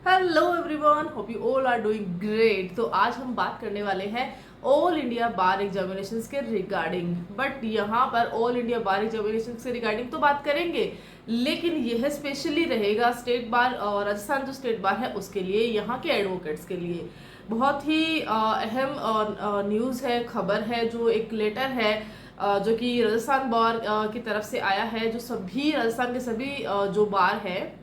Hello everyone, hope you all are doing great. तो आज हम बात करने वाले हैं ऑल इंडिया बार एग्जामिनेशंस के रिगार्डिंग। बट यहाँ पर ऑल इंडिया बार एग्जामिनेशंस के रिगार्डिंग तो बात करेंगे, लेकिन यह स्पेशली रहेगा स्टेट बार और राजस्थान जो स्टेट बार है उसके लिए, यहाँ के एडवोकेट्स के लिए बहुत ही अहम न्यूज़ है, खबर है। जो एक लेटर है जो कि राजस्थान बार की तरफ से आया है, जो सभी राजस्थान के सभी जो बार है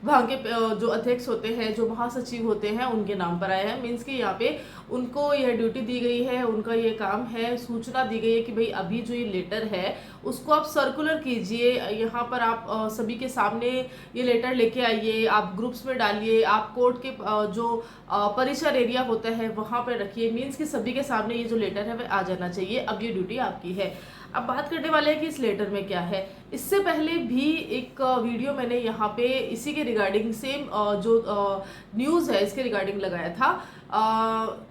वहाँ के जो अध्यक्ष होते हैं, जो महासचिव होते हैं, उनके नाम पर आया है। मीन्स कि यहाँ पे उनको यह ड्यूटी दी गई है, उनका ये काम है, सूचना दी गई है कि भाई अभी जो ये लेटर है उसको आप सर्कुलर कीजिए। यहाँ पर आप सभी के सामने ये लेटर लेके आइए, आप ग्रुप्स में डालिए, आप कोर्ट के जो परिसर एरिया होता है वहाँ पर रखिए। मीन्स कि सभी के सामने ये जो लेटर है वह आ जाना चाहिए। अब ये ड्यूटी आपकी है। अब बात करने वाले हैं कि इस लेटर में क्या है। इससे पहले भी एक वीडियो मैंने यहाँ पे इसी के रिगार्डिंग सेम जो न्यूज़ है इसके रिगार्डिंग लगाया था।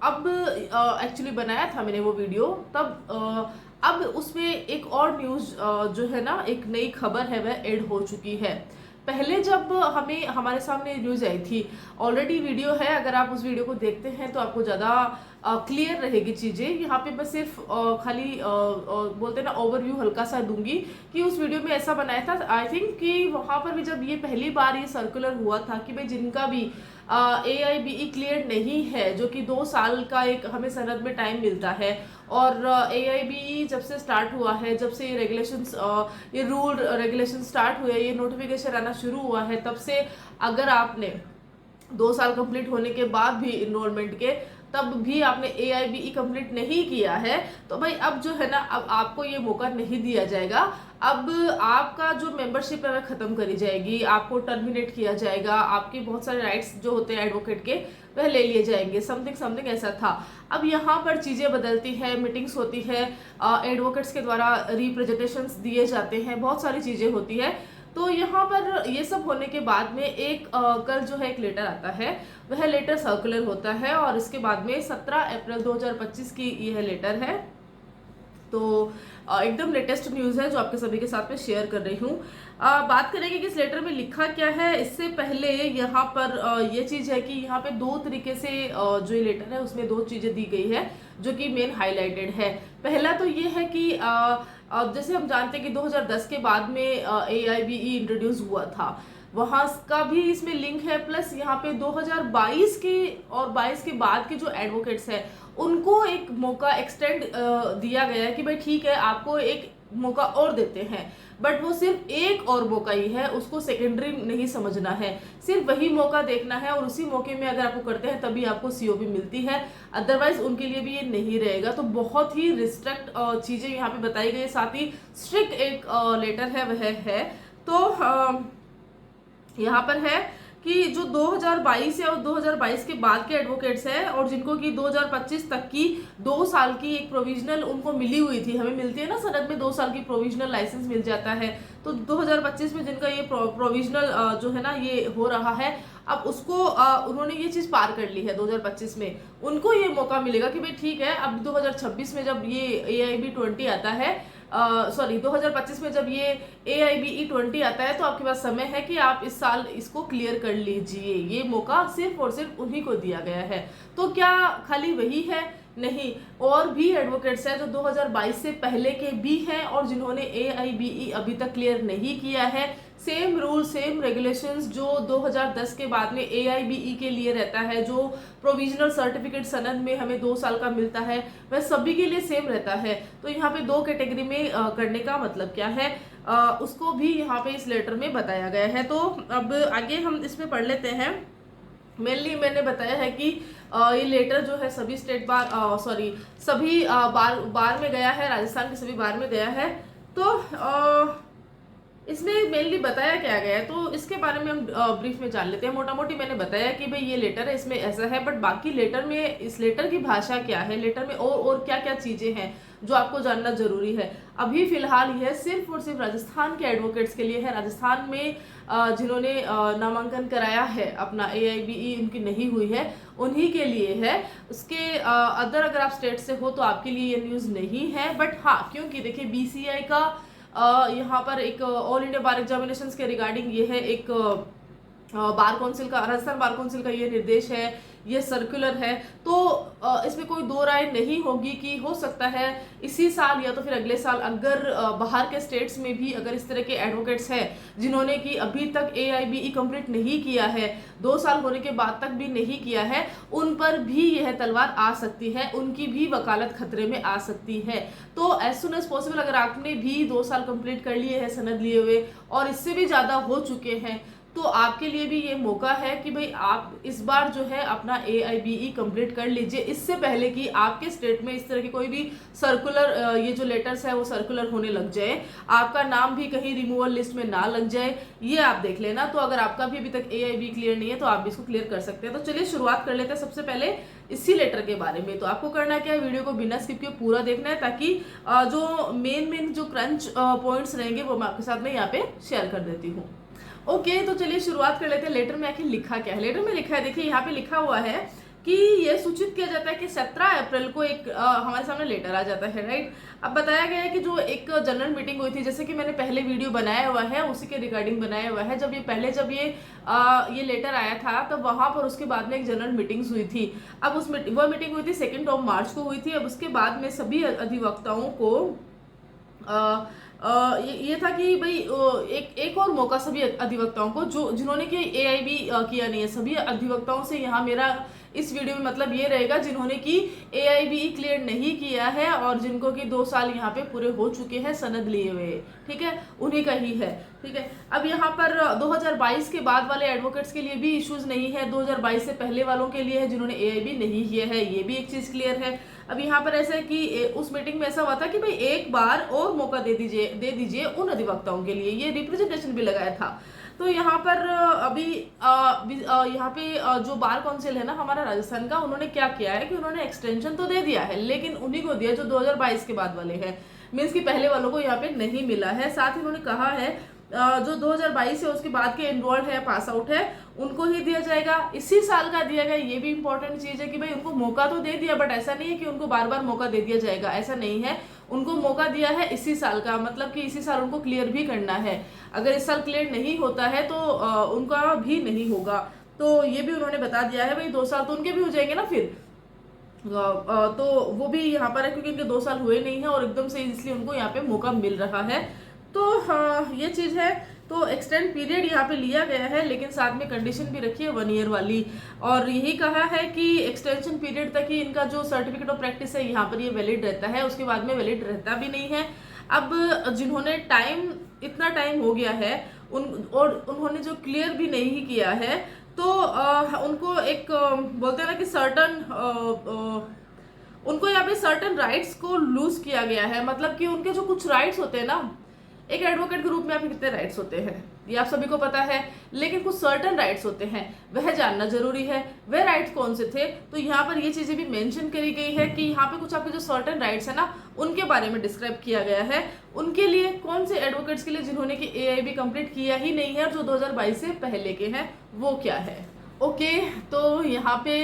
अब एक्चुअली बनाया था मैंने वो वीडियो तब। अब उसमें एक और न्यूज़ जो है ना, एक नई खबर है वह ऐड हो चुकी है। पहले जब हमारे सामने न्यूज़ आई थी, ऑलरेडी वीडियो है, अगर आप उस वीडियो को देखते हैं तो आपको ज़्यादा क्लियर रहेगी चीज़ें। यहाँ पे मैं सिर्फ खाली बोलते हैं ना, ओवरव्यू हल्का सा दूंगी कि उस वीडियो में ऐसा बनाया था। आई थिंक कि वहाँ पर भी जब ये पहली बार ये सर्कुलर हुआ था कि भाई जिनका भी AIBE क्लियर नहीं है, जो कि 2 साल का एक हमें सनद में टाइम मिलता है, और AIBE जब से स्टार्ट हुआ है, जब से ये रेगुलेशंस ये रूल रेगुलेशन स्टार्ट हुए, ये नोटिफिकेशन आना शुरू हुआ है, तब से अगर आपने 2 साल कंप्लीट होने के बाद भी इनरोलमेंट के, तब भी आपने AIBE कंप्लीट नहीं किया है, तो भाई अब जो है ना, अब आपको ये मौका नहीं दिया जाएगा। अब आपका जो मेंबरशिप है वह खत्म करी जाएगी, आपको टर्मिनेट किया जाएगा, आपके बहुत सारे राइट्स जो होते हैं एडवोकेट के वह ले लिए जाएंगे। समथिंग समथिंग ऐसा था। अब यहाँ पर चीज़ें बदलती है, मीटिंग्स होती है, एडवोकेट्स के द्वारा रिप्रेजेंटेशंस दिए जाते हैं, बहुत सारी चीज़ें होती है। तो यहाँ पर ये सब होने के बाद में एक कल जो है एक लेटर आता है, वह लेटर सर्कुलर होता है, और इसके बाद में 17 अप्रैल 2025 की यह लेटर है। तो एकदम लेटेस्ट न्यूज़ है जो आपके सभी के साथ में शेयर कर रही हूँ। बात करेंगे कि इस लेटर में लिखा क्या है। इससे पहले यहाँ पर ये चीज़ है कि यहाँ पे 2 तरीके से जो ये लेटर है उसमें 2 चीज़ें दी गई है जो कि मेन हाईलाइटेड है। पहला तो ये है कि जैसे हम जानते हैं कि 2010 के बाद में AIBE इंट्रोड्यूस हुआ था, वहाँ का भी इसमें लिंक है। प्लस यहाँ पे 2022 के और 22 के बाद के जो एडवोकेट्स हैं उनको एक मौका एक्सटेंड दिया गया है कि भाई ठीक है, आपको एक मौका और देते हैं, बट वो सिर्फ एक और मौका ही है, उसको सेकेंडरी नहीं समझना है, सिर्फ वही मौका देखना है, और उसी मौके में अगर आपको करते हैं तभी आपको COP मिलती है, अदरवाइज उनके लिए भी ये नहीं रहेगा। तो बहुत ही रिस्ट्रिक्ट चीज़ें यहाँ पे बताई गई, साथ ही स्ट्रिक्ट एक लेटर है वह है। तो यहाँ पर है कि जो 2022 है और 2022 के बाद के एडवोकेट्स हैं, और जिनको कि 2025 तक की 2 साल की एक प्रोविजनल उनको मिली हुई थी, हमें मिलती है ना सनद में 2 साल की प्रोविजनल लाइसेंस मिल जाता है, तो 2025 में जिनका ये प्रोविजनल जो है ना ये हो रहा है, अब उसको उन्होंने ये चीज़ पार कर ली है 2025 में, उनको ये मौका मिलेगा कि भाई ठीक है, अब 2026 में जब ये AIB 20 आता है, 2025 में जब ये AIBE 20 आता है, तो आपके पास समय है कि आप इस साल इसको क्लियर कर लीजिए। ये मौका सिर्फ और सिर्फ उन्हीं को दिया गया है। तो क्या खाली वही है? नहीं, और भी एडवोकेट्स हैं जो 2022 से पहले के भी हैं और जिन्होंने AIBE अभी तक क्लियर नहीं किया है। सेम रूल सेम रेगुलेशंस जो 2010 के बाद में AIBE के लिए रहता है, जो प्रोविजनल सर्टिफिकेट सनद में हमें 2 साल का मिलता है, वह सभी के लिए सेम रहता है। तो यहाँ पे 2 कैटेगरी में करने का मतलब क्या है, उसको भी यहाँ पे इस लेटर में बताया गया है। तो अब आगे हम इसमें पढ़ लेते हैं। मेनली मैंने बताया है कि ये लेटर जो है सभी स्टेट बार सभी बार में गया है, राजस्थान के सभी बार में गया है। तो इसमें मेनली बताया क्या गया है, तो इसके बारे में हम ब्रीफ में जान लेते हैं। मोटा मोटी मैंने बताया कि भाई ये लेटर है, इसमें ऐसा है, बट बाकी लेटर में इस लेटर की भाषा क्या है, लेटर में और क्या क्या चीज़ें हैं जो आपको जानना जरूरी है। अभी फिलहाल यह सिर्फ और सिर्फ राजस्थान के एडवोकेट्स के लिए है। राजस्थान में जिन्होंने नामांकन कराया है अपना AIBE उनकी नहीं हुई है, उन्हीं के लिए है। उसके अगर आप स्टेट से हो तो आपके लिए ये न्यूज़ नहीं है। बट हाँ, क्योंकि देखिए BCI का यहाँ पर एक ऑल इंडिया बार एग्जामिनेशंस के रिगार्डिंग ये है एक बार काउंसिल का, राजस्थान बार काउंसिल का ये निर्देश है, ये सर्कुलर है। तो इसमें कोई दो राय नहीं होगी कि हो सकता है इसी साल या तो फिर अगले साल अगर बाहर के स्टेट्स में भी अगर इस तरह के एडवोकेट्स हैं जिन्होंने कि अभी तक AIBE कंप्लीट नहीं किया है, 2 साल होने के बाद तक भी नहीं किया है, उन पर भी यह तलवार आ सकती है, उनकी भी वकालत खतरे में आ सकती है। तो एज सुन एज पॉसिबल अगर आपने भी 2 साल कंप्लीट कर लिए हैं सनद लिए हुए और इससे भी ज़्यादा हो चुके हैं, तो आपके लिए भी ये मौका है कि भाई आप इस बार जो है अपना AIBE कंप्लीट कर लीजिए, इससे पहले कि आपके स्टेट में इस तरह की कोई भी सर्कुलर ये जो लेटर्स है वो सर्कुलर होने लग जाए, आपका नाम भी कहीं रिमूवल लिस्ट में ना लग जाए, ये आप देख लेना। तो अगर आपका भी अभी तक AIBE क्लियर नहीं है तो आप भी इसको क्लियर कर सकते हैं। तो चलिए शुरुआत कर लेते हैं सबसे पहले इसी लेटर के बारे में। तो आपको करना क्या है, वीडियो को बिना स्किप किए पूरा देखना है ताकि जो मेन जो क्रंच पॉइंट्स रहेंगे वो मैं आपके साथ में यहाँ पे शेयर कर देती हूँ। ओके तो चलिए शुरुआत कर लेते हैं। लेटर में आखिर लिखा क्या है। लेटर में लिखा है, देखिए यहाँ पे लिखा हुआ है कि ये सूचित किया जाता है कि 17 अप्रैल को एक हमारे सामने लेटर आ जाता है, राइट। अब बताया गया है कि जो एक जनरल मीटिंग हुई थी, जैसे कि मैंने पहले वीडियो बनाया हुआ है उसी के रिगार्डिंग बनाया हुआ है, जब ये लेटर आया था तब वहां पर उसके बाद में एक जनरल मीटिंग्स हुई थी। अब वो मीटिंग हुई थी 2 मार्च को हुई थी। अब उसके बाद में सभी अधिवक्ताओं को ये था कि भाई एक और मौका सभी अधिवक्ताओं को जो जिन्होंने कि AIB किया नहीं है, सभी अधिवक्ताओं से यहाँ मेरा इस वीडियो में मतलब ये रहेगा जिन्होंने कि AIBE क्लियर नहीं किया है और जिनको कि 2 साल यहाँ पे पूरे हो चुके हैं सनद लिए हुए, ठीक है, उन्हीं का ही है, ठीक है। अब यहाँ पर 2022 के बाद वाले एडवोकेट्स के लिए भी इश्यूज नहीं है, 2022 से पहले वालों के लिए है जिन्होंने AIB नहीं किया है, ये भी एक चीज क्लियर है। अब यहाँ पर ऐसा है कि उस मीटिंग में ऐसा हुआ था कि भाई एक बार और मौका दे दीजिए उन अधिवक्ताओं के लिए, ये रिप्रेजेंटेशन भी लगाया था। तो यहाँ पर अभी यहाँ पे जो बार काउंसिल है ना हमारा राजस्थान का, उन्होंने क्या किया है कि उन्होंने एक्सटेंशन तो दे दिया है लेकिन उन्हीं को दिया जो 2022 के बाद वाले हैं, मीन्स कि पहले वालों को यहाँ पे नहीं मिला है। साथ ही उन्होंने कहा है जो 2022 है उसके बाद के एनरोल्ड है, पास आउट है, उनको ही दिया जाएगा, इसी साल का दिया गया। ये भी इंपॉर्टेंट चीज है कि भाई उनको मौका तो दे दिया बट ऐसा नहीं है कि उनको बार बार मौका दे दिया जाएगा, ऐसा नहीं है। उनको मौका दिया है इसी साल का, मतलब कि इसी साल उनको क्लियर भी करना है। अगर इस साल क्लियर नहीं होता है तो उनका भी नहीं होगा। तो ये भी उन्होंने बता दिया है, भाई 2 साल तो उनके भी हो जाएंगे ना फिर, तो वो भी यहाँ पर है क्योंकि इनके 2 साल हुए नहीं है और एकदम से इसलिए उनको यहाँ पे मौका मिल रहा है। तो हाँ ये चीज़ है। तो एक्सटेंड पीरियड यहाँ पे लिया गया है लेकिन साथ में कंडीशन भी रखी है 1 ईयर वाली, और यही कहा है कि एक्सटेंशन पीरियड तक ही इनका जो सर्टिफिकेट ऑफ प्रैक्टिस है यहाँ पर ये वैलिड रहता है, उसके बाद में वैलिड रहता भी नहीं है। अब जिन्होंने इतना टाइम हो गया है उन्होंने जो क्लियर भी नहीं किया है तो उनको एक बोलते हैं ना कि उनको यहाँ पे सर्टन राइट्स को लूज किया गया है। मतलब कि उनके जो कुछ राइट्स होते हैं ना, एक एडवोकेट के रूप में आपके कितने राइट्स होते हैं ये आप सभी को पता है, लेकिन कुछ सर्टन राइट्स होते हैं वह जानना जरूरी है। वह राइट्स कौन से थे, तो यहाँ पर ये चीजें भी मेंशन करी गई है कि यहाँ पे कुछ आपके जो सर्टन राइट्स है ना उनके बारे में डिस्क्राइब किया गया है। उनके लिए कौन से एडवोकेट्स के लिए जिन्होंने कि AIB कंप्लीट किया ही नहीं है और जो 2022 से पहले के हैं वो क्या है। ओके तो यहाँ पे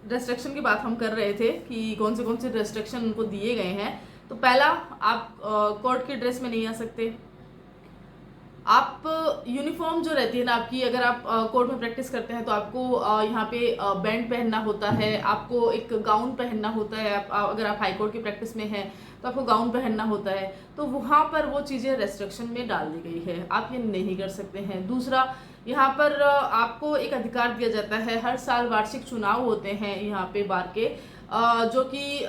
रेस्ट्रिक्शन की बात हम कर रहे थे कि कौन से रेस्ट्रिक्शन उनको दिए गए हैं। तो पहला, आप कोर्ट की ड्रेस में नहीं आ सकते। आप यूनिफॉर्म जो रहती है ना आपकी, अगर आप कोर्ट में प्रैक्टिस करते हैं तो आपको यहाँ पे बैंड पहनना होता है, आपको एक गाउन पहनना होता है। अगर आप हाई कोर्ट की प्रैक्टिस में हैं तो आपको गाउन पहनना होता है। तो वहाँ पर वो चीज़ें रेस्ट्रिक्शन में डाल दी गई है, आप ये नहीं कर सकते हैं। दूसरा, यहाँ पर आपको एक अधिकार दिया जाता है, हर साल वार्षिक चुनाव होते हैं यहाँ पे बार के, जो कि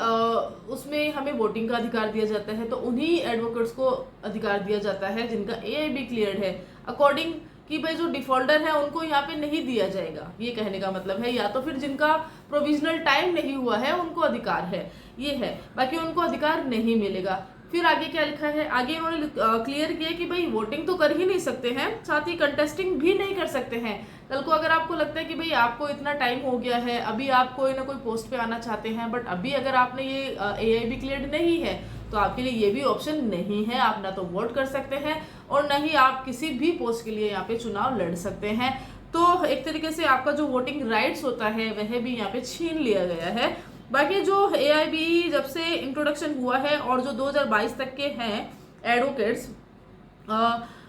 उसमें हमें वोटिंग का अधिकार दिया जाता है। तो उन्हीं एडवोकेट्स को अधिकार दिया जाता है जिनका AIB क्लियर्ड है, अकॉर्डिंग कि भाई जो डिफॉल्टर है उनको यहाँ पे नहीं दिया जाएगा, ये कहने का मतलब है। या तो फिर जिनका प्रोविजनल टाइम नहीं हुआ है उनको अधिकार है, ये है, बाकी उनको अधिकार नहीं मिलेगा। फिर आगे क्या लिखा है, आगे उन्होंने क्लियर किया कि भाई वोटिंग तो कर ही नहीं सकते हैं, साथ ही कंटेस्टिंग भी नहीं कर सकते हैं। कल को अगर आपको लगता है कि भाई आपको इतना टाइम हो गया है, अभी आप कोई ना कोई पोस्ट पे आना चाहते हैं, बट अभी अगर आपने ये AIB क्लियर्ड नहीं है तो आपके लिए ये भी ऑप्शन नहीं है। आप ना तो वोट कर सकते हैं और ना ही आप किसी भी पोस्ट के लिए यहाँ पे चुनाव लड़ सकते हैं। तो एक तरीके से आपका जो वोटिंग राइट्स होता है वह भी यहाँ पे छीन लिया गया है। बाकी जो AIB जब से इंट्रोडक्शन हुआ है और जो 2022 तक के हैं एडवोकेट्स,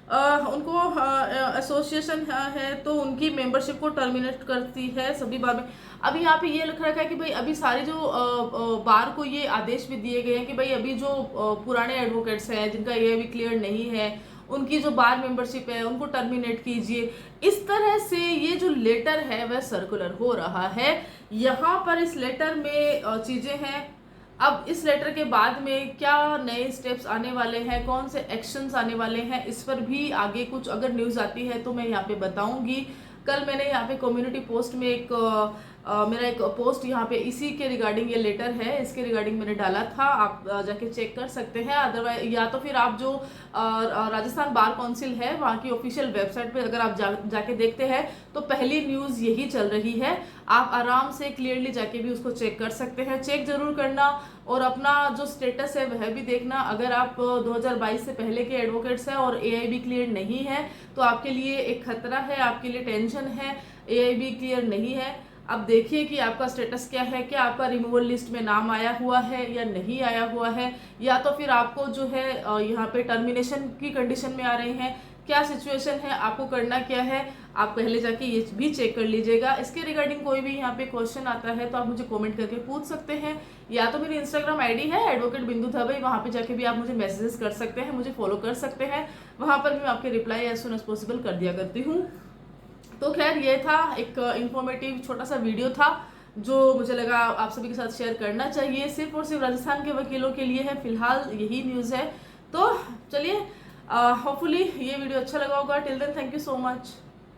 उनको एसोसिएशन है तो उनकी मेंबरशिप को टर्मिनेट करती है सभी बार में। अभी यहाँ पे ये लिख रखा है कि भाई अभी सारे जो बार को ये आदेश भी दिए गए हैं कि भाई अभी जो पुराने एडवोकेट्स हैं जिनका ये अभी क्लियर नहीं है, उनकी जो बार मेंबरशिप है उनको टर्मिनेट कीजिए। इस तरह से ये जो लेटर है वह सर्कुलर हो रहा है। यहाँ पर इस लेटर में चीजें हैं। अब इस लेटर के बाद में क्या नए स्टेप्स आने वाले हैं, कौन से एक्शंस आने वाले हैं, इस पर भी आगे कुछ अगर न्यूज़ आती है तो मैं यहाँ पे बताऊंगी। कल मैंने यहाँ पे कम्युनिटी पोस्ट में एक मेरा एक पोस्ट यहाँ पे इसी के रिगार्डिंग, ये लेटर है इसके रिगार्डिंग मैंने डाला था, आप जाके चेक कर सकते हैं। अदरवाइज या तो फिर आप जो राजस्थान बार काउंसिल है वहाँ की ऑफिशियल वेबसाइट पे अगर आप जाके देखते हैं तो पहली न्यूज़ यही चल रही है। आप आराम से क्लियरली जाके भी उसको चेक कर सकते हैं। चेक जरूर करना और अपना जो स्टेटस है वह भी देखना। अगर आप 2022 से पहले के एडवोकेट्स हैं और एआईबी क्लियर नहीं है तो आपके लिए एक खतरा है, आपके लिए टेंशन है। एआईबी क्लियर नहीं है, अब देखिए कि आपका स्टेटस क्या है, क्या आपका रिमूवल लिस्ट में नाम आया हुआ है या नहीं आया हुआ है, या तो फिर आपको जो है यहाँ पे टर्मिनेशन की कंडीशन में आ रहे हैं, क्या सिचुएशन है, आपको करना क्या है। आप पहले जाके ये भी चेक कर लीजिएगा। इसके रिगार्डिंग कोई भी यहाँ पे क्वेश्चन आता है तो आप मुझे कमेंट करके पूछ सकते हैं, या तो मेरी इंस्टाग्राम आईडी है एडवोकेट बिंदु धबई, वहाँ पे जाके भी आप मुझे मैसेजेस कर सकते हैं, मुझे फॉलो कर सकते हैं। वहाँ पर मैं आपके reply as soon as possible कर दिया करती हूँ। तो खैर ये था एक इंफॉर्मेटिव छोटा सा वीडियो था जो मुझे लगा आप सभी के साथ शेयर करना चाहिए। सिर्फ और सिर्फ राजस्थान के वकीलों के लिए है, फिलहाल यही न्यूज़ है। तो चलिए, होपफुली ये वीडियो अच्छा लगा होगा। Till then thank you so much.